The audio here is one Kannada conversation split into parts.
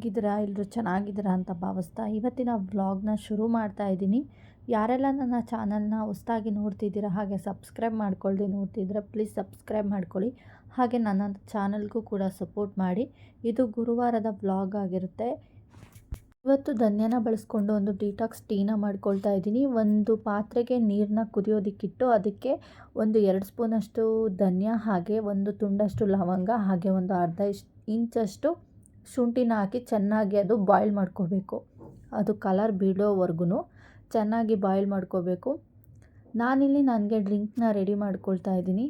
ಹೇಗಿದ್ದೀರಾ? ಎಲ್ಲರೂ ಚೆನ್ನಾಗಿದ್ದೀರಾ ಅಂತ ಭಾವಿಸ್ತಾ ಇವತ್ತಿನ ವ್ಲಾಗ್ನ ಶುರು ಮಾಡ್ತಾ ಇದ್ದೀನಿ. ಯಾರೆಲ್ಲ ನನ್ನ ಚಾನಲ್ನ ಹೊಸದಾಗಿ ನೋಡ್ತಿದ್ದೀರಾ ಹಾಗೆ ಸಬ್ಸ್ಕ್ರೈಬ್ ಮಾಡ್ಕೊಳ್ದೆ ನೋಡ್ತಿದ್ರೆ ಪ್ಲೀಸ್ ಸಬ್ಸ್ಕ್ರೈಬ್ ಮಾಡ್ಕೊಳ್ಳಿ. ಹಾಗೆ ನನ್ನ ಚಾನಲ್ಗೂ ಕೂಡ ಸಪೋರ್ಟ್ ಮಾಡಿ. ಇದು ಗುರುವಾರದ ವ್ಲಾಗ್ ಆಗಿರುತ್ತೆ. ಇವತ್ತು ಧನ್ಯನ ಬಳಸ್ಕೊಂಡು ಒಂದು ಡಿಟಾಕ್ಸ್ ಟೀನ ಮಾಡ್ಕೊಳ್ತಾ ಇದ್ದೀನಿ. ಒಂದು ಪಾತ್ರೆಗೆ ನೀರನ್ನ ಕುದಿಯೋದಕ್ಕಿಟ್ಟು ಅದಕ್ಕೆ ಒಂದು 2 ಸ್ಪೂನಷ್ಟು ಧನ್ಯ, ಹಾಗೆ ಒಂದು ತುಂಡಷ್ಟು ಲವಂಗ, ಹಾಗೆ ಒಂದು ಅರ್ಧ ಇಂಚಷ್ಟು ಶುಂಠಿನ ಹಾಕಿ ಚೆನ್ನಾಗಿ ಅದು ಬಾಯ್ಲ್ ಮಾಡ್ಕೋಬೇಕು. ಅದು ಕಲರ್ ಬಿಡೋವರೆಗೂ ಚೆನ್ನಾಗಿ ಬಾಯ್ಲ್ ಮಾಡ್ಕೋಬೇಕು. ನಾನಿಲ್ಲಿ ನನಗೆ ಡ್ರಿಂಕ್ನ ರೆಡಿ ಮಾಡ್ಕೊಳ್ತಾ ಇದ್ದೀನಿ.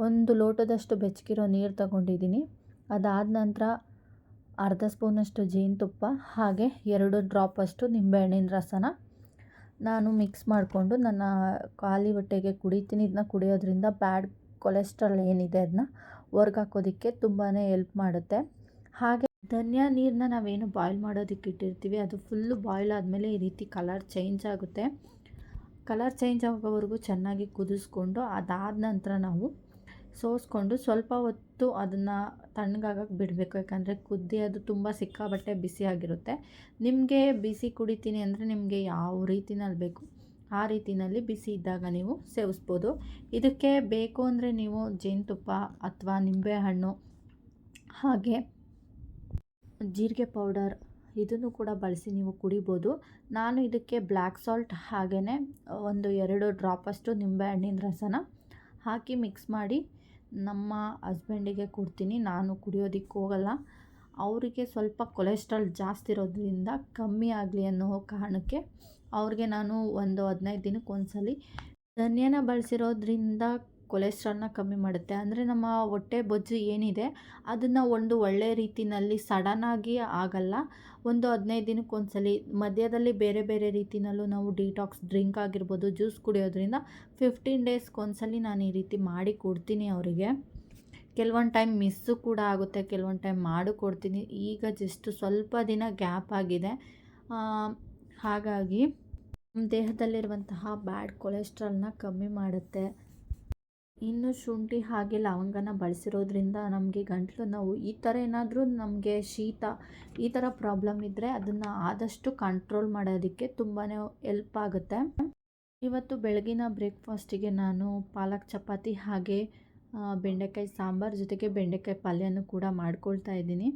ಒಂದು ಲೋಟದಷ್ಟು ಬೆಚ್ಚಗಿರೋ ನೀರು ತಗೊಂಡಿದ್ದೀನಿ. ಅದಾದ ನಂತರ ಅರ್ಧ ಸ್ಪೂನಷ್ಟು ಜೇನುತುಪ್ಪ, ಹಾಗೆ 2 ಡ್ರಾಪಷ್ಟು ನಿಂಬೆಹಣ್ಣಿನ ರಸನ ನಾನು ಮಿಕ್ಸ್ ಮಾಡಿಕೊಂಡು ನನ್ನ ಖಾಲಿ ಹೊಟ್ಟೆಗೆ ಕುಡಿತೀನಿ. ಇದನ್ನ ಕುಡಿಯೋದ್ರಿಂದ ಬ್ಯಾಡ್ ಕೊಲೆಸ್ಟ್ರಾಲ್ ಏನಿದೆ ಅದನ್ನ ಹೊರ್ಗಾಕೋದಕ್ಕೆ ತುಂಬಾ ಹೆಲ್ಪ್ ಮಾಡುತ್ತೆ. ಹಾಗೆ ಧನ್ಯ ನೀರನ್ನ ನಾವೇನು ಬಾಯ್ಲ್ ಮಾಡೋದಕ್ಕೆ ಇಟ್ಟಿರ್ತೀವಿ ಅದು ಫುಲ್ಲು ಬಾಯ್ಲ್ ಆದಮೇಲೆ ಈ ರೀತಿ ಕಲರ್ ಚೇಂಜ್ ಆಗುತ್ತೆ. ಕಲರ್ ಚೇಂಜ್ ಆಗೋವರೆಗೂ ಚೆನ್ನಾಗಿ ಕುದಿಸ್ಕೊಂಡು ಅದಾದ ನಂತರ ನಾವು ಸೋಸ್ಕೊಂಡು ಸ್ವಲ್ಪ ಹೊತ್ತು ಅದನ್ನು ತಣ್ಣಗಾಗಕ್ಕೆ ಬಿಡಬೇಕು. ಯಾಕಂದರೆ ಕುದ್ದಿ ಅದು ತುಂಬ ಸಿಕ್ಕಾಬಟ್ಟೆ ಬಿಸಿಯಾಗಿರುತ್ತೆ. ನಿಮಗೆ ಬಿಸಿ ಕುಡಿತೀನಿ ಅಂದರೆ ನಿಮಗೆ ಯಾವ ರೀತಿನಲ್ಲಿ ಬೇಕು ಆ ರೀತಿಯಲ್ಲಿ ಬಿಸಿ ಇದ್ದಾಗ ನೀವು ಸೇವಿಸ್ಬೋದು. ಇದಕ್ಕೆ ಬೇಕು ಅಂದರೆ ನೀವು ಜೇನುತುಪ್ಪ ಅಥವಾ ನಿಂಬೆಹಣ್ಣು ಹಾಗೆ ಜೀರಿಗೆ ಪೌಡರ್ ಇದನ್ನು ಕೂಡ ಬಳಸಿ ನೀವು ಕುಡಿಬೋದು. ನಾನು ಇದಕ್ಕೆ ಬ್ಲ್ಯಾಕ್ ಸಾಲ್ಟ್ ಹಾಗೆಯೇ ಒಂದು 2 ಡ್ರಾಪಷ್ಟು ನಿಂಬೆಹಣ್ಣಿನ ರಸನ ಹಾಕಿ ಮಿಕ್ಸ್ ಮಾಡಿ ನಮ್ಮ ಹಸ್ಬೆಂಡಿಗೆ ಕೊಡ್ತೀನಿ. ನಾನು ಕುಡಿಯೋದಕ್ಕೆ ಹೋಗಲ್ಲ. ಅವರಿಗೆ ಸ್ವಲ್ಪ ಕೊಲೆಸ್ಟ್ರಾಲ್ ಜಾಸ್ತಿ ಇರೋದ್ರಿಂದ ಕಮ್ಮಿ ಆಗಲಿ ಅನ್ನೋ ಕಾರಣಕ್ಕೆ ಅವ್ರಿಗೆ ನಾನು ಒಂದು 15 ದಿನಕ್ಕೆ ಒಂದ್ಸಲಿ ಧನ್ಯನ ಬಳಸಿರೋದ್ರಿಂದ ಕೊಲೆಸ್ಟ್ರಾಲ್ನ ಕಮ್ಮಿ ಮಾಡುತ್ತೆ. ಅಂದರೆ ನಮ್ಮ ಹೊಟ್ಟೆ ಬೊಜ್ಜು ಏನಿದೆ ಅದನ್ನು ಒಂದು ಒಳ್ಳೆಯ ರೀತಿಯಲ್ಲಿ ಸಡನ್ನಾಗಿ ಆಗಲ್ಲ. ಒಂದು 15 ದಿನಕ್ಕೆ ಒಂದ್ಸಲಿ ಮಧ್ಯದಲ್ಲಿ ಬೇರೆ ಬೇರೆ ರೀತಿಯಲ್ಲೂ ನಾವು ಡಿಟಾಕ್ಸ್ ಡ್ರಿಂಕ್ ಆಗಿರ್ಬೋದು, ಜ್ಯೂಸ್ ಕುಡಿಯೋದ್ರಿಂದ 15 ಡೇಸ್ಗೆ ಒಂದ್ಸಲಿ ನಾನು ಈ ರೀತಿ ಮಾಡಿ ಕೊಡ್ತೀನಿ ಅವರಿಗೆ. ಕೆಲವೊಂದು ಟೈಮ್ ಮಿಸ್ಸು ಕೂಡ ಆಗುತ್ತೆ, ಕೆಲವೊಂದು ಟೈಮ್ ಮಾಡಿ ಕೊಡ್ತೀನಿ. ಈಗ ಜಸ್ಟ್ ಸ್ವಲ್ಪ ದಿನ ಗ್ಯಾಪ್ ಆಗಿದೆ. ಹಾಗಾಗಿ ನಮ್ಮ ದೇಹದಲ್ಲಿರುವಂತಹ ಬ್ಯಾಡ್ ಕೊಲೆಸ್ಟ್ರಾಲ್ನ ಕಮ್ಮಿ ಮಾಡುತ್ತೆ. ಇನ್ನು ಶುಂಠಿ ಹಾಗೆ ಲವಂಗನ ಬಳಸಿರೋದ್ರಿಂದ ನಮಗೆ ಗಂಟಲು ನೋವು ಈ ಥರ ಏನಾದರೂ ನಮಗೆ ಶೀತ ಈ ಥರ ಪ್ರಾಬ್ಲಮ್ ಇದ್ದರೆ ಅದನ್ನು ಆದಷ್ಟು ಕಂಟ್ರೋಲ್ ಮಾಡೋದಕ್ಕೆ ತುಂಬಾ ಹೆಲ್ಪ್ ಆಗುತ್ತೆ. ಇವತ್ತು ಬೆಳಗಿನ ಬ್ರೇಕ್ಫಾಸ್ಟಿಗೆ ನಾನು ಪಾಲಕ್ ಚಪಾತಿ ಹಾಗೆ ಬೆಂಡೆಕಾಯಿ ಸಾಂಬಾರು ಜೊತೆಗೆ ಬೆಂಡೆಕಾಯಿ ಪಲ್ಯನೂ ಕೂಡ ಮಾಡ್ಕೊಳ್ತಾ ಇದ್ದೀನಿ.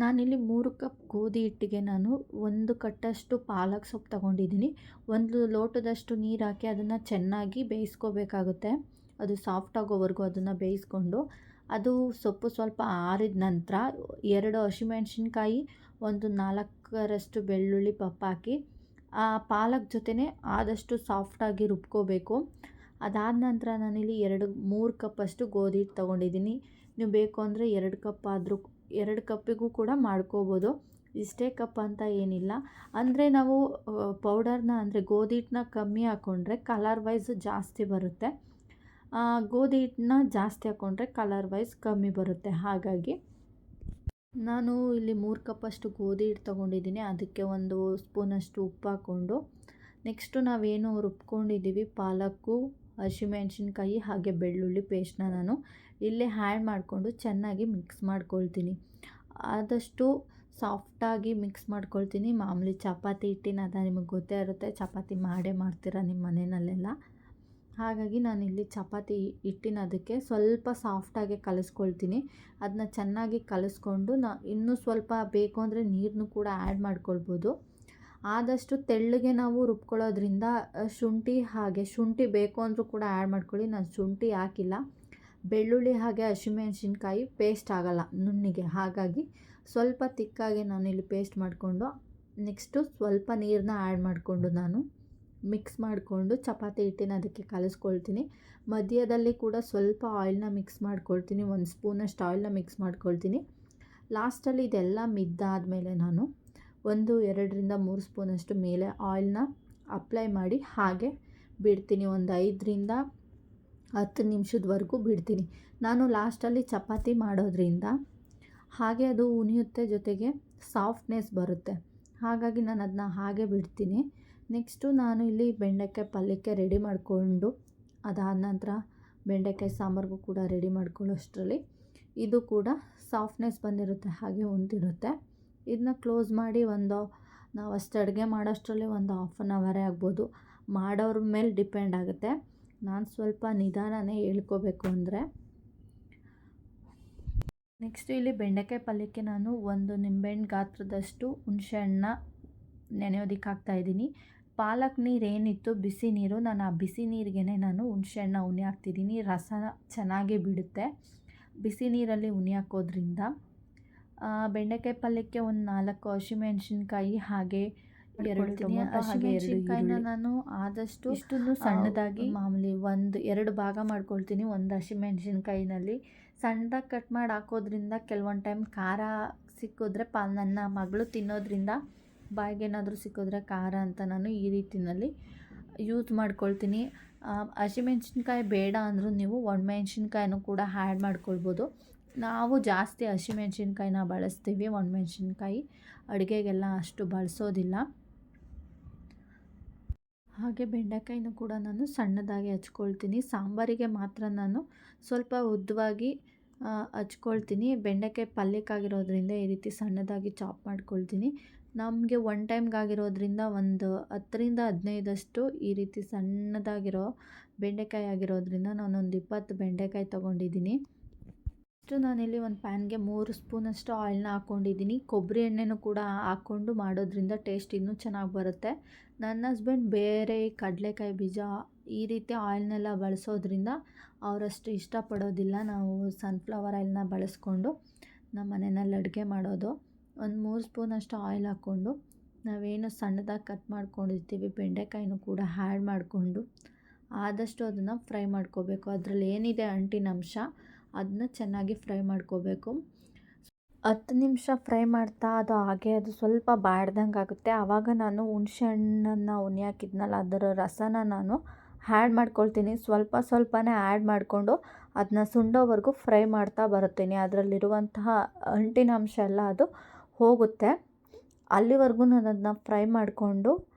ನಾನಿಲ್ಲಿ 3 ಕಪ್ ಗೋಧಿ ಹಿಟ್ಟಿಗೆ ನಾನು 1 ಕಟ್ಟಷ್ಟು ಪಾಲಕ್ ಸೊಪ್ಪು ತಗೊಂಡಿದ್ದೀನಿ. 1 ಲೋಟದಷ್ಟು ನೀರು ಹಾಕಿ ಅದನ್ನು ಚೆನ್ನಾಗಿ ಬೇಯಿಸ್ಕೋಬೇಕಾಗುತ್ತೆ. ಅದು ಸಾಫ್ಟ್ ಆಗೋವರೆಗೂ ಅದನ್ನು ಬೇಯಿಸ್ಕೊಂಡು ಅದು ಸೊಪ್ಪು ಸ್ವಲ್ಪ ಆರಿದ ನಂತರ 2 ಹಸಿಮೆಣ್ಸಿನ್ಕಾಯಿ, ಒಂದು 4ರಷ್ಟು ಬೆಳ್ಳುಳ್ಳಿ ಹಾಕಿ ಆ ಪಾಲಕ್ ಜೊತೆನೇ ಆದಷ್ಟು ಸಾಫ್ಟಾಗಿ ರುಬ್ಕೋಬೇಕು. ಅದಾದ ನಂತರ ನಾನಿಲ್ಲಿ 3 ಕಪ್ಪಷ್ಟು ಗೋಧಿ ಹಿಟ್ಟು ತೊಗೊಂಡಿದ್ದೀನಿ. ನೀವು ಬೇಕು ಅಂದರೆ 2 ಕಪ್ ಆದರೂ 2 ಕಪ್ಪಿಗೂ ಕೂಡ ಮಾಡ್ಕೋಬೋದು. ಇಷ್ಟೇ ಕಪ್ ಅಂತ ಏನಿಲ್ಲ. ಅಂದರೆ ನಾವು ಪೌಡರ್ನ ಅಂದರೆ ಗೋಧಿ ಹಿಟ್ಟನ್ನ ಕಮ್ಮಿ ಹಾಕ್ಕೊಂಡ್ರೆ ಕಲರ್ ವೈಸ್ ಜಾಸ್ತಿ ಬರುತ್ತೆ, ಗೋಧಿ ಹಿಟ್ಟನ್ನ ಜಾಸ್ತಿ ಹಾಕ್ಕೊಂಡ್ರೆ ಕಲರ್ ವೈಸ್ ಕಮ್ಮಿ ಬರುತ್ತೆ. ಹಾಗಾಗಿ ನಾನು ಇಲ್ಲಿ 3 ಕಪ್ಪಷ್ಟು ಗೋಧಿ ಹಿಟ್ಟು ತೊಗೊಂಡಿದ್ದೀನಿ. ಅದಕ್ಕೆ 1 ಸ್ಪೂನಷ್ಟು ಉಪ್ಪು ಹಾಕ್ಕೊಂಡು ನೆಕ್ಸ್ಟು ನಾವೇನು ರುಬ್ಕೊಂಡಿದ್ದೀವಿ ಪಾಲಕ್ಕು, ಹಸಿಮೆಣ್ಸಿನ್ಕಾಯಿ ಹಾಗೆ ಬೆಳ್ಳುಳ್ಳಿ ಪೇಸ್ಟ್ನ ನಾನು ಇಲ್ಲೇ ಆ್ಯಡ್ ಮಾಡಿಕೊಂಡು ಚೆನ್ನಾಗಿ ಮಿಕ್ಸ್ ಮಾಡ್ಕೊಳ್ತೀನಿ. ಆದಷ್ಟು ಸಾಫ್ಟಾಗಿ ಮಿಕ್ಸ್ ಮಾಡ್ಕೊಳ್ತೀನಿ. ಮಾಮೂಲಿ ಚಪಾತಿ ಹಿಟ್ಟಿನ ಅದ ನಿಮಗೆ ಗೊತ್ತೇ ಇರುತ್ತೆ, ಚಪಾತಿ ಮಾಡೇ ಮಾಡ್ತೀರಾ ನಿಮ್ಮ ಮನೆಯಲ್ಲೆಲ್ಲ. ಹಾಗಾಗಿ ನಾನಿಲ್ಲಿ ಚಪಾತಿ ಹಿಟ್ಟಿನ ಅದಕ್ಕೆ ಸ್ವಲ್ಪ ಸಾಫ್ಟಾಗಿ ಕಲಿಸ್ಕೊಳ್ತೀನಿ. ಅದನ್ನ ಚೆನ್ನಾಗಿ ಕಲಿಸ್ಕೊಂಡು ಇನ್ನೂ ಸ್ವಲ್ಪ ಬೇಕು ಅಂದರೆ ನೀರನ್ನು ಕೂಡ ಆ್ಯಡ್ ಮಾಡ್ಕೊಳ್ಬೋದು. ಆದಷ್ಟು ತೆಳ್ಳಗೆ ನಾವು ರುಬ್ಕೊಳ್ಳೋದ್ರಿಂದ ಶುಂಠಿ ಬೇಕು ಅಂದರೂ ಕೂಡ ಆ್ಯಡ್ ಮಾಡ್ಕೊಳ್ಳಿ. ನಾನು ಶುಂಠಿ ಹಾಕಿಲ್ಲ. ಬೆಳ್ಳುಳ್ಳಿ ಹಾಗೆ ಹಸಿಮೆಣ್ಸಿನ್ಕಾಯಿ ಪೇಸ್ಟ್ ಆಗಲ್ಲ ನುಣ್ಣಿಗೆ, ಹಾಗಾಗಿ ಸ್ವಲ್ಪ ತಿಕ್ಕಾಗಿ ನಾನಿಲ್ಲಿ ಪೇಸ್ಟ್ ಮಾಡಿಕೊಂಡು ನೆಕ್ಸ್ಟು ಸ್ವಲ್ಪ ನೀರನ್ನ ಆ್ಯಡ್ ಮಾಡಿಕೊಂಡು ನಾನು ಮಿಕ್ಸ್ ಮಾಡಿಕೊಂಡು ಚಪಾತಿ ಹಿಟ್ಟಿನ ಅದಕ್ಕೆ ಕಲಿಸ್ಕೊಳ್ತೀನಿ. ಮಧ್ಯದಲ್ಲಿ ಕೂಡ ಸ್ವಲ್ಪ ಆಯಿಲ್ನ ಮಿಕ್ಸ್ ಮಾಡ್ಕೊಳ್ತೀನಿ. 1 ಸ್ಪೂನಷ್ಟು ಆಯಿಲ್ನ ಮಿಕ್ಸ್ ಮಾಡ್ಕೊಳ್ತೀನಿ. ಲಾಸ್ಟಲ್ಲಿ ಇದೆಲ್ಲ ಮಿದ್ದಾದಮೇಲೆ ನಾನು 2-3 ಸ್ಪೂನಷ್ಟು ಮೇಲೆ ಆಯಿಲ್ನ ಅಪ್ಲೈ ಮಾಡಿ ಹಾಗೆ ಬಿಡ್ತೀನಿ. ಒಂದು 5-10 ನಿಮಿಷದವರೆಗೂ ಬಿಡ್ತೀನಿ. ನಾನು ಲಾಸ್ಟಲ್ಲಿ ಚಪಾತಿ ಮಾಡೋದ್ರಿಂದ ಹಾಗೆ ಅದು ಉಣಿಯುತ್ತೆ, ಜೊತೆಗೆ ಸಾಫ್ಟ್ನೆಸ್ ಬರುತ್ತೆ. ಹಾಗಾಗಿ ನಾನು ಅದನ್ನ ಹಾಗೆ ಬಿಡ್ತೀನಿ. ನೆಕ್ಸ್ಟು ನಾನು ಇಲ್ಲಿ ಬೆಂಡೆಕಾಯಿ ಪಲ್ಯಕ್ಕೆ ರೆಡಿ ಮಾಡಿಕೊಂಡು ಅದಾದ ನಂತರ ಬೆಂಡೆಕಾಯಿ ಸಾಂಬಾರಿಗೂ ಕೂಡ ರೆಡಿ ಮಾಡ್ಕೊಳ್ಳೋಷ್ಟರಲ್ಲಿ ಇದು ಕೂಡ ಸಾಫ್ಟ್ನೆಸ್ ಬಂದಿರುತ್ತೆ, ಹಾಗೆ ಉಂತಿರುತ್ತೆ. ಇದನ್ನ ಕ್ಲೋಸ್ ಮಾಡಿ ನಾವು ಅಷ್ಟು ಅಡುಗೆ ಮಾಡೋಷ್ಟರಲ್ಲಿ ಒಂದು ಹಾಫ್ ಆನ್ ಅವರೇ ಆಗ್ಬೋದು. ಮಾಡೋರ ಮೇಲೆ ಡಿಪೆಂಡ್ ಆಗುತ್ತೆ. ನಾನು ಸ್ವಲ್ಪ ನಿಧಾನನೇ ಹೇಳ್ಕೋಬೇಕು ಅಂದರೆ. ನೆಕ್ಸ್ಟು ಇಲ್ಲಿ ಬೆಂಡೆಕಾಯಿ ಪಲ್ಯಕ್ಕೆ ನಾನು ಒಂದು ನಿಂಬೆಹಣ್ಣು ಗಾತ್ರದಷ್ಟು ಹುಣಸೆಹಣ್ಣನ್ನ ನೆನೆಯೋದಕ್ಕೆ ಹಾಕ್ತಾಯಿದ್ದೀನಿ. ಪಾಲಕ್ ನೀರು ಏನಿತ್ತು ಬಿಸಿ ನೀರು, ನಾನು ಆ ಬಿಸಿ ನೀರಿಗೆ ನಾನು ಹುಣಸೆಹಣ್ಣ ಉನಿ ಹಾಕ್ತಿದ್ದೀನಿ. ರಸ ಚೆನ್ನಾಗಿ ಬಿಡುತ್ತೆ ಬಿಸಿ ನೀರಲ್ಲಿ ಉನಿ ಹಾಕೋದ್ರಿಂದ. ಬೆಂಡೆಕಾಯಿ ಪಲ್ಯಕ್ಕೆ ಒಂದು 4 ಹಸಿಮೆಣ್ಸಿನ್ಕಾಯಿ ಹಾಗೆ 2 ಟೊಮೊಟೊ ಹಾಗೆ 2 ಈರುಳ್ಳಿ ನಾನು ಆದಷ್ಟು ಇಷ್ಟನ್ನು ಸಣ್ಣದಾಗಿ ಮಾಮೂಲಿ 2 ಭಾಗ ಮಾಡ್ಕೊಳ್ತೀನಿ. ಒಂದು ಹಸಿಮೆಣ್ಸಿನ್ಕಾಯಿನಲ್ಲಿ ಸಣ್ಣದಾಗಿ ಕಟ್ ಮಾಡಿ ಹಾಕೋದ್ರಿಂದ ಕೆಲವೊಂದು ಟೈಮ್ ಖಾರ ಸಿಕ್ಕಿದ್ರೆ ನನ್ನ ಮಗಳು ತಿನ್ನೋದ್ರಿಂದ ಬಾಯಿಗೇನಾದರೂ ಸಿಕ್ಕಿದ್ರೆ ಖಾರ ಅಂತ ನಾನು ಈ ರೀತಿಯಲ್ಲಿ ಯೂಸ್ ಮಾಡ್ಕೊಳ್ತೀನಿ. ಹಸಿಮೆಣ್ಸಿನ್ಕಾಯಿ ಬೇಡ ಅಂದರೂ ನೀವು ಒಣಮೆಣ್ಸಿನ್ಕಾಯಿನೂ ಕೂಡ ಆ್ಯಡ್ ಮಾಡ್ಕೊಳ್ಬೋದು. ನಾವು ಜಾಸ್ತಿ ಹಸಿಮೆಣ್ಸಿನ್ಕಾಯಿನ ಬಳಸ್ತೀವಿ, ಒಣಮೆಣ್ಸಿನ್ಕಾಯಿ ಅಡುಗೆಗೆಲ್ಲ ಅಷ್ಟು ಬಳಸೋದಿಲ್ಲ. ಹಾಗೆ ಬೆಂಡೆಕಾಯಿನೂ ಕೂಡ ನಾನು ಸಣ್ಣದಾಗಿ ಹಚ್ಕೊಳ್ತೀನಿ. ಸಾಂಬಾರಿಗೆ ಮಾತ್ರ ನಾನು ಸ್ವಲ್ಪ ಉದ್ದವಾಗಿ ಹಚ್ಕೊಳ್ತೀನಿ. ಬೆಂಡೆಕಾಯಿ ಪಲ್ಯಕ್ಕಾಗಿರೋದ್ರಿಂದ ಈ ರೀತಿ ಸಣ್ಣದಾಗಿ ಚಾಪ್ ಮಾಡ್ಕೊಳ್ತೀನಿ. ನಮಗೆ ಒನ್ ಟೈಮ್ಗಾಗಿರೋದ್ರಿಂದ ಒಂದು 10ರಿಂದ 15 ಈ ರೀತಿ ಸಣ್ಣದಾಗಿರೋ ಬೆಂಡೆಕಾಯಿ ಆಗಿರೋದ್ರಿಂದ ನಾನೊಂದು 20 ಬೆಂಡೆಕಾಯಿ ತೊಗೊಂಡಿದ್ದೀನಿ. ಇಷ್ಟು ನಾನಿಲ್ಲಿ ಒಂದು ಪ್ಯಾನ್ಗೆ 3 ಸ್ಪೂನಷ್ಟು ಆಯಿಲ್ನ ಹಾಕ್ಕೊಂಡಿದ್ದೀನಿ. ಕೊಬ್ಬರಿ ಎಣ್ಣೆನೂ ಕೂಡ ಹಾಕ್ಕೊಂಡು ಮಾಡೋದ್ರಿಂದ ಟೇಸ್ಟ್ ಇನ್ನೂ ಚೆನ್ನಾಗಿ ಬರುತ್ತೆ. ನನ್ನ ಹಸ್ಬೆಂಡ್ ಬೇರೆ ಕಡಲೆಕಾಯಿ ಬೀಜ ಈ ರೀತಿ ಆಯಿಲ್ನೆಲ್ಲ ಬಳಸೋದ್ರಿಂದ ಅವರಷ್ಟು ಇಷ್ಟಪಡೋದಿಲ್ಲ. ನಾವು ಸನ್ಫ್ಲವರ್ ಆಯಿಲ್ನ ಬಳಸ್ಕೊಂಡು ನಮ್ಮ ಮನೆಯಲ್ಲಿ ಅಡುಗೆ ಮಾಡೋದು. ಒಂದು 3 ಸ್ಪೂನಷ್ಟು ಆಯಿಲ್ ಹಾಕ್ಕೊಂಡು ನಾವೇನು ಸಣ್ಣದಾಗಿ ಕಟ್ ಮಾಡ್ಕೊಂಡಿರ್ತೀವಿ ಬೆಂಡೆಕಾಯಿನೂ ಕೂಡ ಆ್ಯಡ್ ಮಾಡಿಕೊಂಡು ಆದಷ್ಟು ಅದನ್ನು ಫ್ರೈ ಮಾಡ್ಕೋಬೇಕು. ಅದರಲ್ಲಿ ಏನಿದೆ ಅಂಟಿನ ಅಂಶ ಅದನ್ನ ಚೆನ್ನಾಗಿ ಫ್ರೈ ಮಾಡ್ಕೋಬೇಕು. 10 ನಿಮಿಷ ಫ್ರೈ ಮಾಡ್ತಾ ಅದು ಸ್ವಲ್ಪ ಬಾಡ್ದಂಗೆ ಆಗುತ್ತೆ. ಆವಾಗ ನಾನು ಹುಣಸೆ ಹಣ್ಣನ್ನು ಉನಿ ಹಾಕಿದ್ನಲ್ಲ ಅದರ ರಸನ ನಾನು ಆ್ಯಡ್ ಮಾಡ್ಕೊಳ್ತೀನಿ. ಸ್ವಲ್ಪನೇ ಆ್ಯಡ್ ಮಾಡಿಕೊಂಡು ಅದನ್ನ ಸುಂಡೋವರೆಗೂ ಫ್ರೈ ಮಾಡ್ತಾ ಬರುತ್ತೀನಿ. ಅದರಲ್ಲಿರುವಂತಹ ಅಂಟಿನ ಅಂಶ ಎಲ್ಲ ಅದು ಹೋಗುತ್ತೆ. ಅಲ್ಲಿವರೆಗೂ ನಾನು ಅದನ್ನ ಫ್ರೈ ಮಾಡಿಕೊಂಡು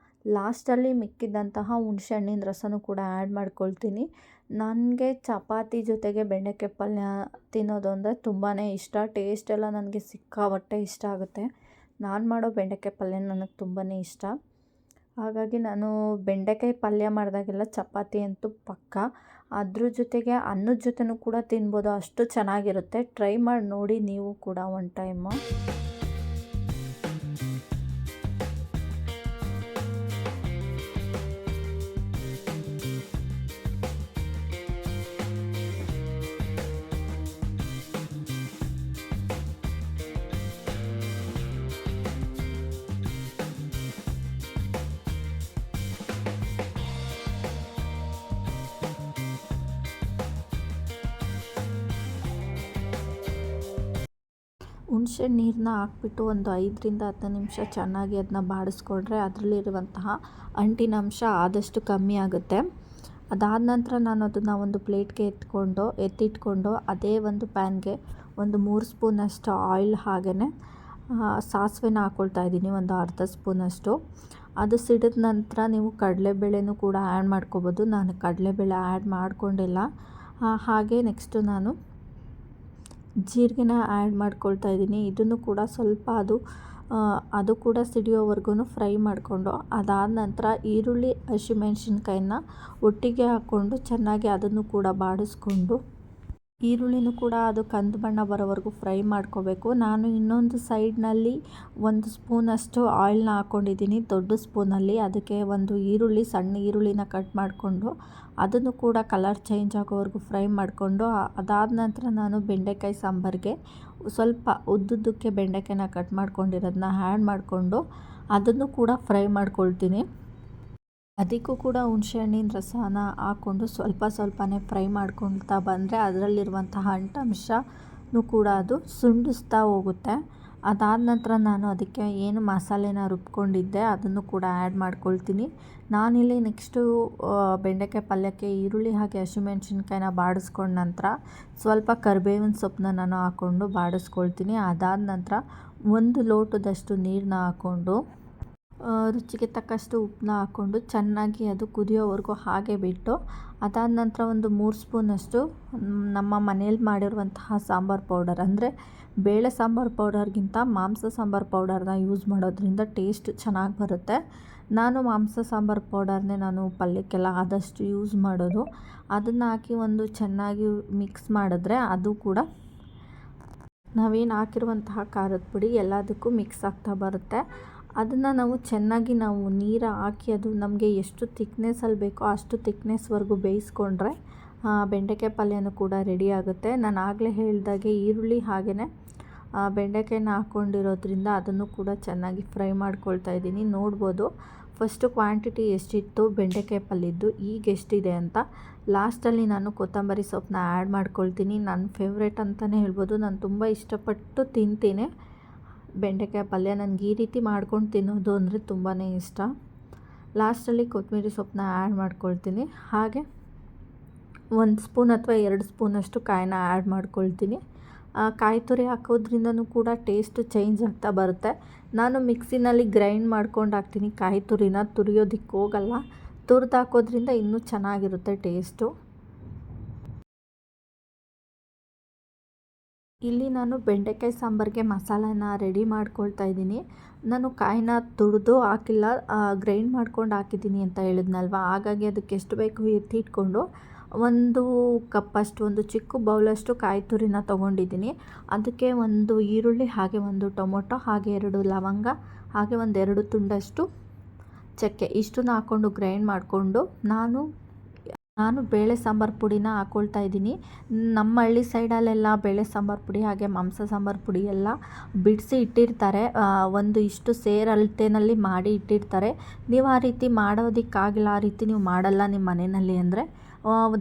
ಲಾಸ್ಟಲ್ಲಿ ಮಿಕ್ಕಿದ್ದಂತಹ ಹುಣಸೆ ಹಣ್ಣಿನ ರಸನೂ ಕೂಡ ಆ್ಯಡ್ ಮಾಡ್ಕೊಳ್ತೀನಿ. ನನಗೆ ಚಪಾತಿ ಜೊತೆಗೆ ಬೆಂಡೆಕಾಯಿ ಪಲ್ಯ ತಿನ್ನೋದು ಅಂದರೆ ತುಂಬಾ ಇಷ್ಟ. ಟೇಸ್ಟ್ ಎಲ್ಲ ನನಗೆ ಸಿಕ್ಕಾಪಟ್ಟೆ ಇಷ್ಟ ಆಗುತ್ತೆ. ನಾನು ಮಾಡೋ ಬೆಂಡೆಕಾಯಿ ಪಲ್ಯ ನನಗೆ ತುಂಬಾ ಇಷ್ಟ. ಹಾಗಾಗಿ ನಾನು ಬೆಂಡೆಕಾಯಿ ಪಲ್ಯ ಮಾಡಿದಾಗೆಲ್ಲ ಚಪಾತಿ ಅಂತೂ ಪಕ್ಕ. ಅದ್ರ ಜೊತೆಗೆ ಅನ್ನದ ಜೊತೆನೂ ಕೂಡ ತಿನ್ಬೋದು, ಅಷ್ಟು ಚೆನ್ನಾಗಿರುತ್ತೆ. ಟ್ರೈ ಮಾಡಿ ನೋಡಿ ನೀವು ಕೂಡ ಒನ್ ಟೈಮು. ಹುಣಸೆ ನೀರನ್ನ ಹಾಕ್ಬಿಟ್ಟು ಒಂದು 5ರಿಂದ 10 ನಿಮಿಷ ಚೆನ್ನಾಗಿ ಅದನ್ನ ಬಾಡಿಸ್ಕೊಂಡ್ರೆ ಅದರಲ್ಲಿರುವಂತಹ ಅಂಟಿನಂಶ ಆದಷ್ಟು ಕಮ್ಮಿ ಆಗುತ್ತೆ. ಅದಾದ ನಂತರ ನಾನು ಅದನ್ನು ಒಂದು ಪ್ಲೇಟ್ಗೆ ಎತ್ತಿಟ್ಕೊಂಡು ಅದೇ ಒಂದು ಪ್ಯಾನ್ಗೆ ಒಂದು 3 ಸ್ಪೂನಷ್ಟು ಆಯಿಲ್ ಹಾಗೆಯೇ ಸಾಸಿವೆನ ಹಾಕ್ಕೊಳ್ತಾ ಇದ್ದೀನಿ, ಒಂದು ಅರ್ಧ ಸ್ಪೂನಷ್ಟು. ಅದು ಸಿಡಿದ ನಂತರ ನೀವು ಕಡಲೆಬೇಳೆನೂ ಕೂಡ ಆ್ಯಡ್ ಮಾಡ್ಕೋಬೋದು. ನಾನು ಕಡಲೆಬೇಳೆ ಆ್ಯಡ್ ಮಾಡ್ಕೊಂಡಿಲ್ಲ. ಹಾಗೆ ನೆಕ್ಸ್ಟು ನಾನು ಜೀರಿಗೆನ ಆ್ಯಡ್ ಮಾಡ್ಕೊಳ್ತಾ ಇದ್ದೀನಿ. ಇದನ್ನು ಕೂಡ ಸ್ವಲ್ಪ ಅದು ಕೂಡ ಸಿಡಿಯೋವರೆಗೂ ಫ್ರೈ ಮಾಡಿಕೊಂಡು ಅದಾದ ನಂತರ ಈರುಳ್ಳಿ ಹಸಿಮೆಣ್ಸಿನ್ಕಾಯಿನ ಒಟ್ಟಿಗೆ ಹಾಕ್ಕೊಂಡು ಚೆನ್ನಾಗಿ ಅದನ್ನು ಕೂಡ ಬಾಡಿಸ್ಕೊಂಡು ಈರುಳ್ಳಿನೂ ಕೂಡ ಅದು ಕಂದು ಬಣ್ಣ ಬರೋವರೆಗೂ ಫ್ರೈ ಮಾಡ್ಕೋಬೇಕು. ನಾನು ಇನ್ನೊಂದು ಸೈಡ್ನಲ್ಲಿ 1 ಸ್ಪೂನಷ್ಟು ಆಯಿಲ್ನ ಹಾಕ್ಕೊಂಡಿದ್ದೀನಿ, ದೊಡ್ಡ ಸ್ಪೂನಲ್ಲಿ. ಅದಕ್ಕೆ ಒಂದು ಸಣ್ಣ ಈರುಳ್ಳಿನ ಕಟ್ ಮಾಡಿಕೊಂಡು ಅದನ್ನು ಕೂಡ ಕಲರ್ ಚೇಂಜ್ ಆಗೋವರೆಗೂ ಫ್ರೈ ಮಾಡಿಕೊಂಡು ಅದಾದ ನಂತರ ನಾನು ಬೆಂಡೆಕಾಯಿ ಸಾಂಬಾರಿಗೆ ಸ್ವಲ್ಪ ಉದ್ದುದ್ದಕ್ಕೆ ಬೆಂಡೆಕಾಯಿನ ಕಟ್ ಮಾಡ್ಕೊಂಡಿರೋದನ್ನ ಆ್ಯಡ್ ಮಾಡಿಕೊಂಡು ಅದನ್ನು ಕೂಡ ಫ್ರೈ ಮಾಡ್ಕೊಳ್ತೀನಿ. ಅದಕ್ಕೂ ಕೂಡ ಹುಣಸೆಹಣ್ಣಿನ ರಸನ ಹಾಕ್ಕೊಂಡು ಸ್ವಲ್ಪನೇ ಫ್ರೈ ಮಾಡ್ಕೊಳ್ತಾ ಬಂದರೆ ಅದರಲ್ಲಿರುವಂತಹ ಅಂಟಾಂಶನೂ ಕೂಡ ಅದು ಸುಂಡಿಸ್ತಾ ಹೋಗುತ್ತೆ. ಅದಾದ ನಂತರ ನಾನು ಅದಕ್ಕೆ ಏನು ಮಸಾಲೆನ ರುಬ್ಕೊಂಡಿದ್ದೆ ಅದನ್ನು ಕೂಡ ಆ್ಯಡ್ ಮಾಡ್ಕೊಳ್ತೀನಿ. ನಾನಿಲ್ಲಿ ನೆಕ್ಸ್ಟು ಬೆಂಡೆಕಾಯಿ ಪಲ್ಯಕ್ಕೆ ಈರುಳ್ಳಿ ಹಾಗೆ ಹಸಿಮೆಣ್ಸಿನ್ಕಾಯಿನ ಬಾಡಿಸ್ಕೊಂಡ ನಂತರ ಸ್ವಲ್ಪ ಕರಿಬೇವಿನ ಸೊಪ್ಪನ್ನ ನಾನು ಹಾಕ್ಕೊಂಡು ಬಾಡಿಸ್ಕೊಳ್ತೀನಿ. ಅದಾದ ನಂತರ 1 ಲೋಟದಷ್ಟು ನೀರನ್ನ ಹಾಕ್ಕೊಂಡು ರುಚಿಗೆ ತಕ್ಕಷ್ಟು ಉಪ್ಪನ್ನ ಹಾಕ್ಕೊಂಡು ಚೆನ್ನಾಗಿ ಅದು ಕುದಿಯೋವರೆಗೂ ಹಾಗೆ ಬಿಟ್ಟು, ಅದಾದ ನಂತರ ಒಂದು 3 ಸ್ಪೂನಷ್ಟು ನಮ್ಮ ಮನೇಲಿ ಮಾಡಿರುವಂತಹ ಸಾಂಬಾರು ಪೌಡರ್, ಅಂದರೆ ಬೇಳೆ ಸಾಂಬಾರು ಪೌಡರ್ಗಿಂತ ಮಾಂಸ ಸಾಂಬಾರು ಪೌಡರ್ನ ಯೂಸ್ ಮಾಡೋದ್ರಿಂದ ಟೇಸ್ಟ್ ಚೆನ್ನಾಗಿ ಬರುತ್ತೆ. ನಾನು ಮಾಂಸ ಸಾಂಬಾರು ಪೌಡರ್ನೇ ನಾನು ಪಲ್ಯಕ್ಕೆಲ್ಲ ಆದಷ್ಟು ಯೂಸ್ ಮಾಡೋದು. ಅದನ್ನು ಹಾಕಿ ಒಂದು ಚೆನ್ನಾಗಿ ಮಿಕ್ಸ್ ಮಾಡಿದ್ರೆ ಅದು ಕೂಡ ನಾವೇನು ಹಾಕಿರುವಂತಹ ಖಾರದ ಪುಡಿ ಎಲ್ಲದಕ್ಕೂ ಮಿಕ್ಸ್ ಆಗ್ತಾ ಬರುತ್ತೆ. ಅದನ್ನು ನಾವು ಚೆನ್ನಾಗಿ ನೀರು ಹಾಕಿ ಅದು ನಮಗೆ ಎಷ್ಟು ತಿಕ್ನೆಸ್ಸಲ್ಲಿ ಬೇಕೋ ಅಷ್ಟು ತಿಕ್ನೆಸ್ವರೆಗೂ ಬೇಯಿಸ್ಕೊಂಡ್ರೆ ಬೆಂಡೆಕಾಯಿ ಪಲ್ಯನೂ ಕೂಡ ರೆಡಿ ಆಗುತ್ತೆ. ನಾನು ಆಗಲೇ ಹೇಳಿದಾಗೆ ಈರುಳ್ಳಿ ಹಾಗೆಯೇ ಬೆಂಡೆಕಾಯಿನ ಹಾಕ್ಕೊಂಡಿರೋದ್ರಿಂದ ಅದನ್ನು ಕೂಡ ಚೆನ್ನಾಗಿ ಫ್ರೈ ಮಾಡ್ಕೊಳ್ತಾ ಇದ್ದೀನಿ. ನೋಡ್ಬೋದು ಫಸ್ಟು ಕ್ವಾಂಟಿಟಿ ಎಷ್ಟಿತ್ತು ಬೆಂಡೆಕಾಯಿ ಪಲ್ಯದ್ದು, ಈಗ ಎಷ್ಟಿದೆ ಅಂತ. ಲಾಸ್ಟಲ್ಲಿ ನಾನು ಕೊತ್ತಂಬರಿ ಸೊಪ್ಪನ್ನ ಆ್ಯಡ್ ಮಾಡ್ಕೊಳ್ತೀನಿ. ನನ್ನ ಫೇವ್ರೇಟ್ ಅಂತಲೇ ಹೇಳ್ಬೋದು. ನಾನು ತುಂಬ ಇಷ್ಟಪಟ್ಟು ತಿಂತೀನಿ ಬೆಂಡೆಕಾಯಿ ಪಲ್ಯ. ನನಗೆ ಈ ರೀತಿ ಮಾಡ್ಕೊಂಡು ತಿನ್ನೋದು ಅಂದರೆ ತುಂಬಾ ಇಷ್ಟ. ಲಾಸ್ಟಲ್ಲಿ ಕೊತ್ತಂಬರಿ ಸೊಪ್ಪನ್ನ ಆ್ಯಡ್ ಮಾಡ್ಕೊಳ್ತೀನಿ. ಹಾಗೆ 1 ಸ್ಪೂನ್ ಅಥವಾ 2 ಸ್ಪೂನಷ್ಟು ಕಾಯಿನ ಆ್ಯಡ್ ಮಾಡ್ಕೊಳ್ತೀನಿ. ಕಾಯಿ ತುರಿ ಹಾಕೋದ್ರಿಂದನೂ ಕೂಡ ಟೇಸ್ಟು ಚೇಂಜ್ ಆಗ್ತಾ ಬರುತ್ತೆ. ನಾನು ಮಿಕ್ಸಿನಲ್ಲಿ ಗ್ರೈಂಡ್ ಮಾಡ್ಕೊಂಡು ಹಾಕ್ತೀನಿ. ಕಾಯಿ ತುರಿನ ತುರಿಯೋದಕ್ಕೆ ಹೋಗಲ್ಲ, ತುರಿದು ಹಾಕೋದ್ರಿಂದ ಇನ್ನೂ ಚೆನ್ನಾಗಿರುತ್ತೆ ಟೇಸ್ಟು. ಇಲ್ಲಿ ನಾನು ಬೆಂಡೆಕಾಯಿ ಸಾಂಬಾರಿಗೆ ಮಸಾಲಾನ ರೆಡಿ ಮಾಡ್ಕೊಳ್ತಾ ಇದ್ದೀನಿ. ನಾನು ಕಾಯಿನ ತುರಿದು ಹಾಕಿಲ್ಲ, ಗ್ರೈಂಡ್ ಮಾಡ್ಕೊಂಡು ಹಾಕಿದ್ದೀನಿ ಅಂತ ಹೇಳಿದ್ನಲ್ವ. ಹಾಗಾಗಿ ಅದಕ್ಕೆ ಎಷ್ಟು ಬೇಕು ಎತ್ತಿಟ್ಕೊಂಡು 1 ಕಪ್ಪಷ್ಟು, ಒಂದು ಚಿಕ್ಕ ಬೌಲಷ್ಟು ಕಾಯಿ ತುರಿನ ತೊಗೊಂಡಿದ್ದೀನಿ. ಅದಕ್ಕೆ 1 ಈರುಳ್ಳಿ, ಹಾಗೆ 1 ಟೊಮೊಟೊ, ಹಾಗೆ 2 ಲವಂಗ, ಹಾಗೆ 2 ತುಂಡಷ್ಟು ಚಕ್ಕೆ, ಇಷ್ಟನ್ನು ಹಾಕ್ಕೊಂಡು ಗ್ರೈಂಡ್ ಮಾಡಿಕೊಂಡು ನಾನು ಬೇಳೆ ಸಾಂಬಾರು ಪುಡಿನ ಹಾಕ್ಕೊಳ್ತಾ ಇದ್ದೀನಿ. ನಮ್ಮ ಹಳ್ಳಿ ಸೈಡಲ್ಲೆಲ್ಲ ಬೇಳೆ ಸಾಂಬಾರು ಪುಡಿ ಹಾಗೆ ಮಾಂಸ ಸಾಂಬಾರು ಪುಡಿ ಎಲ್ಲ ಬಿಡಿಸಿ ಇಟ್ಟಿರ್ತಾರೆ. ಒಂದು ಇಷ್ಟು ಸೇರು ಅಳತೆನಲ್ಲಿ ಮಾಡಿ ಇಟ್ಟಿರ್ತಾರೆ. ನೀವು ಆ ರೀತಿ ಮಾಡೋದಕ್ಕಾಗಿಲ್ಲ, ಆ ರೀತಿ ನೀವು ಮಾಡಲ್ಲ ನಿಮ್ಮ ಮನೆಯಲ್ಲಿ ಅಂದರೆ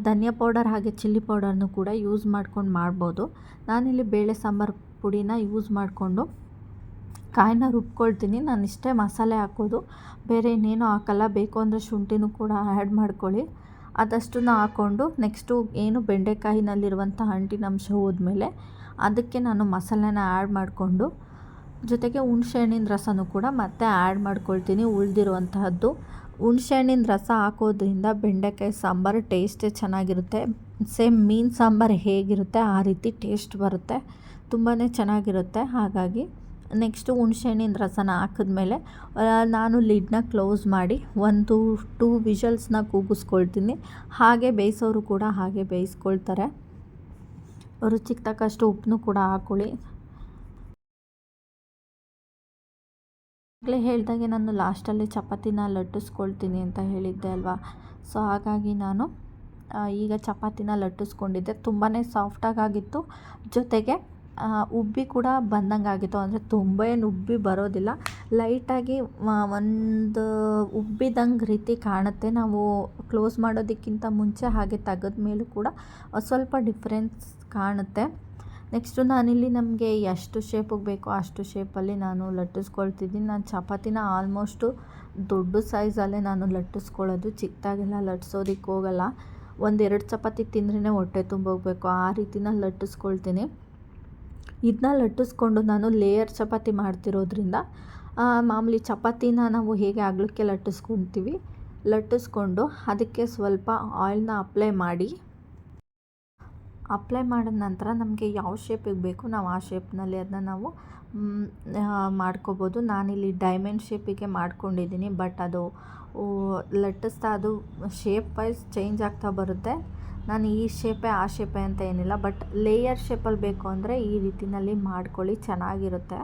ಧನಿಯಾ ಪೌಡರ್ ಹಾಗೆ ಚಿಲ್ಲಿ ಪೌಡರ್ನು ಕೂಡ ಯೂಸ್ ಮಾಡ್ಕೊಂಡು ಮಾಡ್ಬೋದು. ನಾನಿಲ್ಲಿ ಬೇಳೆ ಸಾಂಬಾರು ಪುಡಿನ ಯೂಸ್ ಮಾಡಿಕೊಂಡು ಕಾಯಿನ ರುಬ್ಕೊಳ್ತೀನಿ. ನಾನು ಇಷ್ಟೇ ಮಸಾಲೆ ಹಾಕೋದು, ಬೇರೆ ಇನ್ನೇನು ಹಾಕಲ್ಲ. ಬೇಕು ಅಂದರೆ ಶುಂಠಿನೂ ಕೂಡ ಆ್ಯಡ್ ಮಾಡ್ಕೊಳ್ಳಿ. ಅದಷ್ಟನ್ನು ಹಾಕ್ಕೊಂಡು ನೆಕ್ಸ್ಟು ಏನು ಬೆಂಡೆಕಾಯಿನಲ್ಲಿರುವಂಥ ಅಂಟಿನಂಶ ಹೋದ್ಮೇಲೆ ಅದಕ್ಕೆ ನಾನು ಮಸಾಲೆನ ಆ್ಯಡ್ ಮಾಡಿಕೊಂಡು ಜೊತೆಗೆ ಹುಣಸೆಹಣ್ಣಿನ ರಸನೂ ಕೂಡ ಮತ್ತೆ ಆ್ಯಡ್ ಮಾಡ್ಕೊಳ್ತೀನಿ ಉಳಿದಿರುವಂತಹದ್ದು. ಹುಣಸೆಹಣ್ಣಿನ ರಸ ಹಾಕೋದ್ರಿಂದ ಬೆಂಡೆಕಾಯಿ ಸಾಂಬಾರು ಟೇಸ್ಟೇ ಚೆನ್ನಾಗಿರುತ್ತೆ. ಸೇಮ್ ಮೀನು ಸಾಂಬಾರು ಹೇಗಿರುತ್ತೆ ಆ ರೀತಿ ಟೇಸ್ಟ್ ಬರುತ್ತೆ, ತುಂಬಾ ಚೆನ್ನಾಗಿರುತ್ತೆ. ಹಾಗಾಗಿ ನೆಕ್ಸ್ಟು ಹುಣಸೆಹಣ್ಣಿನ ರಸನ ಹಾಕಿದ್ಮೇಲೆ ನಾನು ಲಿಡ್ನ ಕ್ಲೋಸ್ ಮಾಡಿ 1-2 ವಿಷಲ್ಸ್ನ ಕೂಗಿಸ್ಕೊಳ್ತೀನಿ. ಹಾಗೆ ಬೇಯಿಸೋರು ಕೂಡ ಹಾಗೆ ಬೇಯಿಸ್ಕೊಳ್ತಾರೆ. ರುಚಿಗೆ ತಕ್ಕಷ್ಟು ಉಪ್ಪನ್ನು ಕೂಡ ಹಾಕ್ಕೊಳ್ಳಿ. ಆಗಲೇ ಹೇಳಿದಾಗೆ ನಾನು ಲಾಸ್ಟಲ್ಲಿ ಚಪಾತಿನ ಲಟ್ಟಿಸ್ಕೊಳ್ತೀನಿ ಅಂತ ಹೇಳಿದ್ದೆ ಅಲ್ವಾ. ಸೊ ಹಾಗಾಗಿ ನಾನು ಈಗ ಚಪಾತಿನ ಲಟ್ಟಿಸ್ಕೊಂಡಿದ್ದೆ. ತುಂಬಾ ಸಾಫ್ಟಾಗಿತ್ತು, ಜೊತೆಗೆ ಉಬ್ಬಿ ಕೂಡ ಬಂದಂಗೆ ಆಗಿತ್ತು. ಅಂದರೆ ತುಂಬ ಏನು ಉಬ್ಬಿ ಬರೋದಿಲ್ಲ, ಲೈಟಾಗಿ ಒಂದು ಉಬ್ಬಿದಂಗೆ ರೀತಿ ಕಾಣುತ್ತೆ. ನಾವು ಕ್ಲೋಸ್ ಮಾಡೋದಕ್ಕಿಂತ ಮುಂಚೆ ಹಾಗೆ ತೆಗೆದ ಮೇಲೂ ಕೂಡ ಸ್ವಲ್ಪ ಡಿಫ್ರೆನ್ಸ್ ಕಾಣುತ್ತೆ. ನೆಕ್ಸ್ಟು ನಾನಿಲ್ಲಿ ನಮಗೆ ಎಷ್ಟು ಶೇಪಿಗೆ ಬೇಕೋ ಅಷ್ಟು ಶೇಪಲ್ಲಿ ನಾನು ಲಟ್ಟಿಸ್ಕೊಳ್ತಿದ್ದೀನಿ. ನಾನು ಚಪಾತಿನ ಆಲ್ಮೋಸ್ಟು ದೊಡ್ಡ ಸೈಜಲ್ಲೇ ನಾನು ಲಟ್ಟಿಸ್ಕೊಳ್ಳೋದು, ಚಿಕ್ಕದಾಗೆಲ್ಲ ಲಟ್ಸೋದಕ್ಕೆ ಹೋಗಲ್ಲ. 1-2 ಚಪಾತಿ ತಿಂದ್ರೇ ಹೊಟ್ಟೆ ತುಂಬೋಗಬೇಕು, ಆ ರೀತಿನ ಲಟ್ಟಿಸ್ಕೊಳ್ತೀನಿ. ಇದನ್ನ ಲಟ್ಟಿಸ್ಕೊಂಡು ನಾನು ಲೇಯರ್ ಚಪಾತಿ ಮಾಡ್ತಿರೋದ್ರಿಂದ ಮಾಮೂಲಿ ಚಪಾತಿನ ನಾವು ಹೇಗೆ ಅಗಲಕ್ಕೆ ಲಟ್ಟಿಸ್ಕೊಂಡು ಅದಕ್ಕೆ ಸ್ವಲ್ಪ ಆಯಿಲ್ನ ಅಪ್ಲೈ ಮಾಡಿದ ನಂತರ ನಮಗೆ ಯಾವ ಶೇಪಿಗೆ ಬೇಕು ನಾವು ಆ ಶೇಪ್ನಲ್ಲಿ ಅದನ್ನ ನಾವು ಮಾಡ್ಕೋಬೋದು. ನಾನಿಲ್ಲಿ ಡೈಮಂಡ್ ಶೇಪಿಗೆ ಮಾಡ್ಕೊಂಡಿದ್ದೀನಿ, ಬಟ್ ಅದು ಲಟ್ಟಿಸ್ತಾ ಅದು ಶೇಪ್ ವೈಸ್ ಚೇಂಜ್ ಆಗ್ತಾ ಬರುತ್ತೆ. ನಾನು ಈ ಶೇಪೇ ಆ ಶೇಪೇ ಅಂತ ಏನಿಲ್ಲ, ಬಟ್ ಲೇಯರ್ ಶೇಪಲ್ಲಿ ಬೇಕು ಅಂದರೆ ಈ ರೀತಿಯಲ್ಲಿ ಮಾಡ್ಕೊಳ್ಳಿ, ಚೆನ್ನಾಗಿರುತ್ತೆ.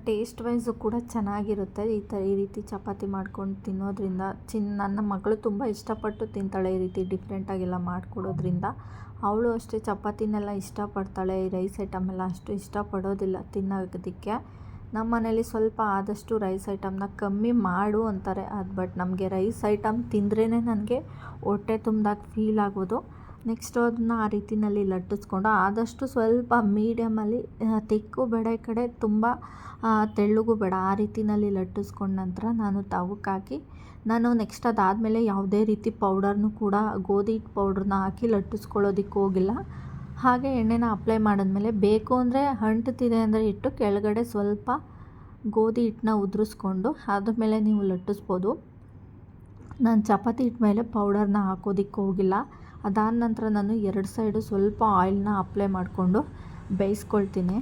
ಟೇಸ್ಟ್ ವೈಸು ಕೂಡ ಚೆನ್ನಾಗಿರುತ್ತೆ. ಈ ರೀತಿ ಚಪಾತಿ ಮಾಡ್ಕೊಂಡು ತಿನ್ನೋದ್ರಿಂದ ನನ್ನ ಮಗಳು ತುಂಬ ಇಷ್ಟಪಟ್ಟು ತಿಂತಾಳೆ. ಈ ರೀತಿ ಡಿಫ್ರೆಂಟಾಗೆಲ್ಲ ಮಾಡಿಕೊಡೋದ್ರಿಂದ ಅವಳು ಅಷ್ಟೇ ಚಪಾತಿನೆಲ್ಲ ಇಷ್ಟಪಡ್ತಾಳೆ. ಈ ರೈಸ್ ಐಟಮ್ ಎಲ್ಲ ಅಷ್ಟು ಇಷ್ಟಪಡೋದಿಲ್ಲ ತಿನ್ನೋದಕ್ಕೆ. ನಮ್ಮ ಮನೇಲಿ ಸ್ವಲ್ಪ ಆದಷ್ಟು ರೈಸ್ ಐಟಮ್ನ ಕಮ್ಮಿ ಮಾಡು ಅಂತಾರೆ. ಬಟ್ ನಮಗೆ ರೈಸ್ ಐಟಮ್ ತಿಂದ್ರೇ ನನಗೆ ಹೊಟ್ಟೆ ತುಂಬ್ದಾಗ ಫೀಲ್ ಆಗೋದು. ನೆಕ್ಸ್ಟು ಅದನ್ನ ಆ ರೀತಿಯಲ್ಲಿ ಲಟ್ಟಿಸ್ಕೊಂಡು ಆದಷ್ಟು ಸ್ವಲ್ಪ ಮೀಡಿಯಮಲ್ಲಿ ತೆಕ್ಕು ಬೇಡ, ಈ ಕಡೆ ತುಂಬ ತೆಳ್ಳಗೂ ಬೇಡ, ಆ ರೀತಿಯಲ್ಲಿ ಲಟ್ಟಿಸ್ಕೊಂಡ ನಂತರ ನಾನು ತವಕ್ಕೆ ಹಾಕಿ ನಾನು ನೆಕ್ಸ್ಟ್ ಅದಾದಮೇಲೆ ಯಾವುದೇ ರೀತಿ ಪೌಡರ್ನು ಕೂಡ ಗೋಧಿ ಹಿಟ್ಟು ಪೌಡ್ರನ್ನ ಹಾಕಿ ಲಟ್ಟಿಸ್ಕೊಳ್ಳೋದಕ್ಕೆ ಹೋಗಿಲ್ಲ. ಹಾಗೆ ಎಣ್ಣೆನ ಅಪ್ಲೈ ಮಾಡಿದ್ಮೇಲೆ ಬೇಕು ಅಂದರೆ ಅಂಟ್ತಿದೆ ಅಂದರೆ ಇಟ್ಟು ಕೆಳಗಡೆ ಸ್ವಲ್ಪ ಗೋಧಿ ಹಿಟ್ಟನ್ನ ಉದುರಿಸ್ಕೊಂಡು ಅದ್ರ ಮೇಲೆ ನೀವು ಲಟ್ಟಿಸ್ಬೋದು. ನಾನು ಚಪಾತಿ ಹಿಟ್ಟು ಮೇಲೆ ಪೌಡರ್ನ ಹಾಕೋದಕ್ಕೆ ಹೋಗಿಲ್ಲ. ಅದಾದ ನಂತರ ನಾನು 2 ಸೈಡು ಸ್ವಲ್ಪ ಆಯಿಲ್ನ ಅಪ್ಲೈ ಮಾಡಿಕೊಂಡು ಬೇಯಿಸ್ಕೊಳ್ತೀನಿ.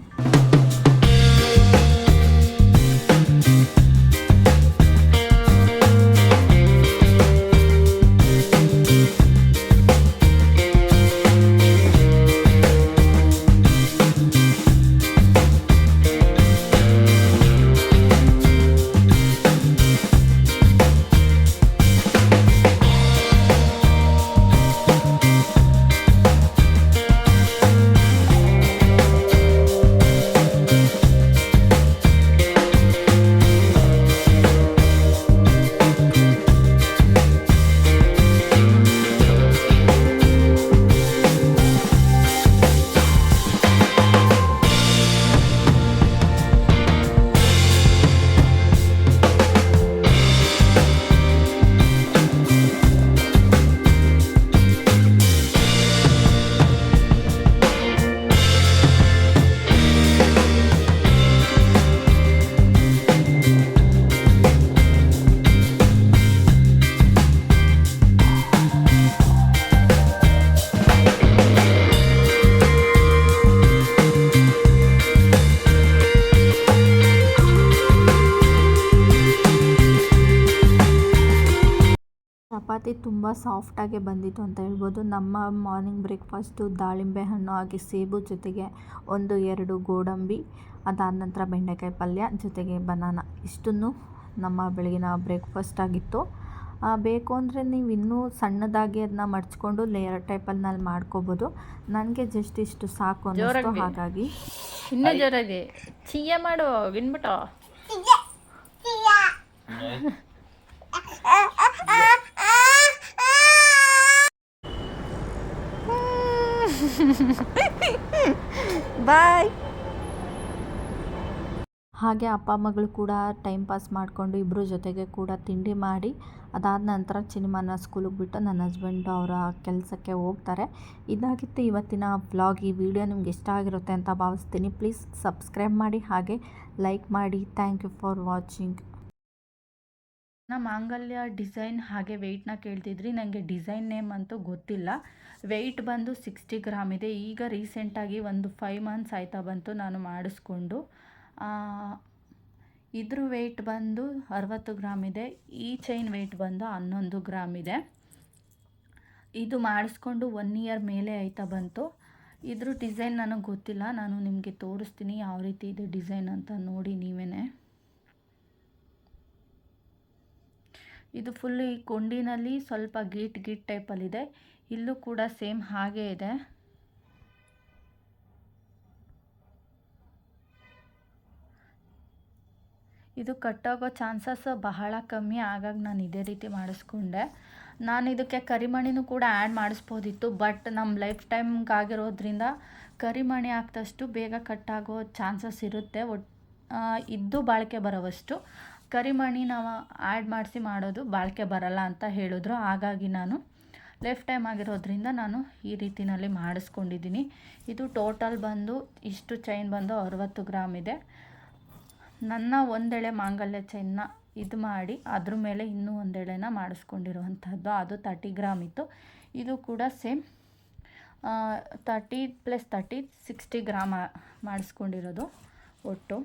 ಚಪಾತಿ ತುಂಬ ಸಾಫ್ಟಾಗೆ ಬಂದಿತ್ತು ಅಂತ ಹೇಳ್ಬೋದು. ನಮ್ಮ ಮಾರ್ನಿಂಗ್ ಬ್ರೇಕ್ಫಾಸ್ಟು ದಾಳಿಂಬೆ ಹಣ್ಣು ಹಾಗೆ ಸೇಬು ಜೊತೆಗೆ 1-2 ಗೋಡಂಬಿ, ಅದಾದ ನಂತರ ಬೆಂಡೆಕಾಯಿ ಪಲ್ಯ ಜೊತೆಗೆ ಬನಾನಾ, ಇಷ್ಟನ್ನು ನಮ್ಮ ಬೆಳಗಿನ ಬ್ರೇಕ್ಫಾಸ್ಟ್ ಆಗಿತ್ತು. ಬೇಕು ಅಂದರೆ ನೀವು ಇನ್ನೂ ಸಣ್ಣದಾಗಿ ಅದನ್ನ ಮಡ್ಚ್ಕೊಂಡು ಲೇಯರ್ ಟೈಪಲ್ಲಿ ಮಾಡ್ಕೋಬೋದು. ನನಗೆ ಜಸ್ಟ್ ಇಷ್ಟು ಸಾಕು ಅನ್ನಿಸ್ತು, ಹಾಗಾಗಿ ಇನ್ನೂ ಜೋರಾಗಿ ಚಿಯ್ಯ ಮಾಡು ವಿನ್ಬಿಟ್ಟು. ಬಾಯ್. ಹಾಗೆ ಅಪ್ಪ ಮಗಳು ಕೂಡ ಟೈಮ್ ಪಾಸ್ ಮಾಡಿಕೊಂಡು ಇಬ್ಬರು ಜೊತೆಗೆ ಕೂಡ ತಿಂಡಿ ಮಾಡಿ ಅದಾದ ನಂತರ ಚಿನಿಮಾನ ಸ್ಕೂಲಿಗೆ ಬಿಟ್ಟು ನನ್ನ ಹಸ್ಬೆಂಡು ಅವರ ಕೆಲಸಕ್ಕೆ ಹೋಗ್ತಾರೆ. ಇದಾಗಿತ್ತು ಇವತ್ತಿನ ವ್ಲಾಗ್. ಈ ವಿಡಿಯೋ ನಿಮ್ಗೆ ಇಷ್ಟ ಆಗಿರುತ್ತೆ ಅಂತ ಭಾವಿಸ್ತೀನಿ. ಪ್ಲೀಸ್ ಸಬ್ಸ್ಕ್ರೈಬ್ ಮಾಡಿ ಹಾಗೆ ಲೈಕ್ ಮಾಡಿ. Thank you for watching. ನಮ್ಮ ಮಾಂಗಲ್ಯ ಡಿಸೈನ್ ಹಾಗೆ ವೆಯ್ಟ್ನ ಕೇಳ್ತಿದ್ರಿ. ನನಗೆ ಡಿಸೈನ್ ನೇಮ್ ಅಂತೂ ಗೊತ್ತಿಲ್ಲ. ವೆಯ್ಟ್ ಬಂದು 60 ಗ್ರಾಮ್ ಇದೆ. ಈಗ ರೀಸೆಂಟಾಗಿ ಒಂದು 5 ಮಂತ್ಸ್ ಆಯ್ತಾ ಬಂತು ನಾನು ಮಾಡಿಸ್ಕೊಂಡು. ಇದ್ರ ವೆಯ್ಟ್ ಬಂದು 60 ಗ್ರಾಮ್ ಇದೆ. ಈ ಚೈನ್ ವೆಯ್ಟ್ ಬಂದು 11 ಗ್ರಾಮ್ ಇದೆ. ಇದು ಮಾಡಿಸ್ಕೊಂಡು 1 ಇಯರ್ ಮೇಲೆ ಆಯ್ತಾ ಬಂತು. ಇದ್ರ ಡಿಸೈನ್ ನನಗೆ ಗೊತ್ತಿಲ್ಲ, ನಾನು ನಿಮಗೆ ತೋರಿಸ್ತೀನಿ ಯಾವ ರೀತಿ ಇದೆ ಡಿಸೈನ್ ಅಂತ ನೋಡಿ ನೀವೇ. ಇದು ಫುಲ್ ಈ ಕೊಂಡಿನಲ್ಲಿ ಸ್ವಲ್ಪ ಗೀಟ್ ಟೈಪಲ್ಲಿದೆ. ಇಲ್ಲೂ ಕೂಡ ಸೇಮ್ ಹಾಗೇ ಇದೆ. ಇದು ಕಟ್ಟಾಗೋ ಚಾನ್ಸಸ್ ಬಹಳ ಕಮ್ಮಿ, ಹಾಗಾಗಿ ನಾನು ಇದೇ ರೀತಿ ಮಾಡಿಸ್ಕೊಂಡೆ. ನಾನು ಇದಕ್ಕೆ ಕರಿಮಣಿನೂ ಕೂಡ ಆ್ಯಡ್ ಮಾಡಿಸ್ಬೋದಿತ್ತು, ಬಟ್ ನಮ್ಮ ಲೈಫ್ ಟೈಮ್ಗಾಗಿರೋದ್ರಿಂದ ಕರಿಮಣಿ ಹಾಕ್ದಷ್ಟು ಬೇಗ ಕಟ್ಟಾಗೋ ಚಾನ್ಸಸ್ ಇರುತ್ತೆ. ಇದ್ದು ಬಾಳಿಕೆ ಬರೋವಷ್ಟು ಕರಿಮಣಿ ನಾವು ಆ್ಯಡ್ ಮಾಡಿಸಿ ಮಾಡೋದು ಬಾಳಿಕೆ ಬರಲ್ಲ ಅಂತ ಹೇಳಿದ್ರು. ಹಾಗಾಗಿ ನಾನು ಲೈಫ್ ಟೈಮ್ ಆಗಿರೋದ್ರಿಂದ ನಾನು ಈ ರೀತಿಯಲ್ಲಿ ಮಾಡಿಸ್ಕೊಂಡಿದ್ದೀನಿ. ಇದು ಟೋಟಲ್ ಬಂದು ಇಷ್ಟು ಚೈನ್ ಬಂದು 60 ಗ್ರಾಮ್ ಇದೆ. ನನ್ನ ಒಂದೆಳೆ ಮಾಂಗಲ್ಯ ಚೈನ್ನ ಇದು ಮಾಡಿ ಅದ್ರ ಮೇಲೆ ಇನ್ನೂ ಒಂದೆಳೆನ ಮಾಡಿಸ್ಕೊಂಡಿರುವಂಥದ್ದು, ಅದು 30 ಗ್ರಾಮ್ ಇತ್ತು. ಇದು ಕೂಡ ಸೇಮ್ 30 + 30 60 ಗ್ರಾಮ್ ಮಾಡಿಸ್ಕೊಂಡಿರೋದು ಒಟ್ಟು.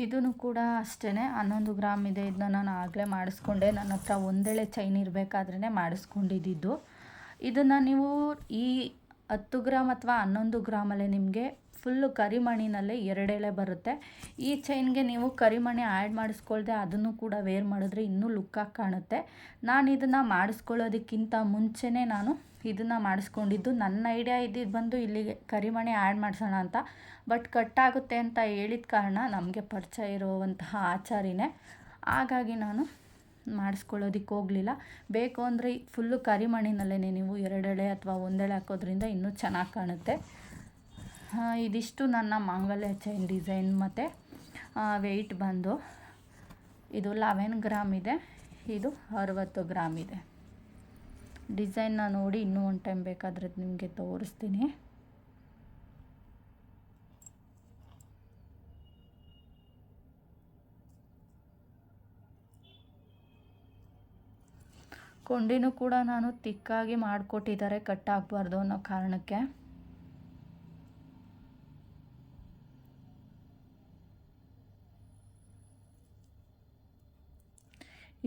ಇದೂ ಕೂಡ ಅಷ್ಟೇ 11 ಗ್ರಾಮ್ ಇದೆ. ಇದನ್ನ ನಾನು ಆಗಲೇ ಮಾಡಿಸ್ಕೊಂಡೆ. ನನ್ನ ಹತ್ರ ಒಂದೆಳೆ ಚೈನ್ ಇರಬೇಕಾದ್ರೇ ಮಾಡಿಸ್ಕೊಂಡಿದ್ದು. ಇದನ್ನು ನೀವು ಈ 10 ಗ್ರಾಮ್ ಅಥವಾ 11 ಗ್ರಾಮಲ್ಲೇ ನಿಮಗೆ ಫುಲ್ಲು ಕರಿಮಣಿನಲ್ಲೇ 2 ಎಳೆ ಬರುತ್ತೆ. ಈ ಚೈನ್ಗೆ ನೀವು ಕರಿಮಣಿ ಆ್ಯಡ್ ಮಾಡಿಸ್ಕೊಳ್ದೆ ಅದನ್ನು ಕೂಡ ವೇರ್ ಮಾಡಿದ್ರೆ ಇನ್ನೂ ಲುಕ್ಕಾಗಿ ಕಾಣುತ್ತೆ. ನಾನು ಇದನ್ನು ಮಾಡಿಸ್ಕೊಳ್ಳೋದಕ್ಕಿಂತ ಮುಂಚೆನೇ ನಾನು ಇದನ್ನು ಮಾಡಿಸ್ಕೊಂಡಿದ್ದು. ನನ್ನ ಐಡಿಯಾ ಇದ್ದಿದ್ದು ಬಂದು ಇಲ್ಲಿಗೆ ಕರಿಮಣಿ ಆ್ಯಡ್ ಮಾಡಿಸೋಣ ಅಂತ, ಬಟ್ ಕಟ್ಟಾಗುತ್ತೆ ಅಂತ ಹೇಳಿದ ಕಾರಣ ನಮಗೆ ಪರಿಚಯ ಇರುವಂತಹ ಆಚಾರಿನೇ, ಹಾಗಾಗಿ ನಾನು ಮಾಡಿಸ್ಕೊಳ್ಳೋದಕ್ಕೆ ಹೋಗಲಿಲ್ಲ. ಬೇಕು ಅಂದರೆ ಫುಲ್ಲು ಕರಿಮಣಿನಲ್ಲೇ ನೀವು 2 ಎಳೆ ಅಥವಾ 1 ಎಳೆ ಹಾಕೋದ್ರಿಂದ ಇನ್ನೂ ಚೆನ್ನಾಗಿ ಕಾಣುತ್ತೆ. ಇದಿಷ್ಟು ನನ್ನ ಮಾಂಗಲ್ಯ ಚೈನ್ ಡಿಸೈನ್. ಮತ್ತು ವೆಯ್ಟ್ ಬಂದು ಇದು 11 ಗ್ರಾಮ್ ಇದೆ, ಇದು 60 ಗ್ರಾಮ್ ಇದೆ. ಡಿಸೈನ್ನ ನೋಡಿ ಇನ್ನೂ ಒಂದು ಟೈಮ್ ಬೇಕಾದರೆ ನಿಮಗೆ ತೋರಿಸ್ತೀನಿ. ಕೊಂಡಿನೂ ಕೂಡ ನಾನು ತಿಕ್ಕಾಗಿ ಮಾಡಿಕೊಟ್ಟಿದ್ದಾರೆ ಕಟ್ ಆಗಬಾರ್ದು ಅನ್ನೋ ಕಾರಣಕ್ಕೆ.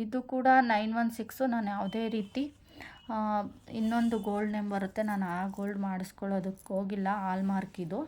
ಇದು ಕೂಡ 916. ನಾನು ಯಾವುದೇ ರೀತಿ ಇನ್ನೊಂದು ಗೋಲ್ಡ್ ನೇಮ್ ಬರುತ್ತೆ, ನಾನು ಆ ಗೋಲ್ಡ್ ಮಾಡಿಸ್ಕೊಳ್ಳೋದಕ್ಕೆ ಹೋಗಿಲ್ಲ, ಹಾಲ್ ಮಾರ್ಕ್ ಇದು.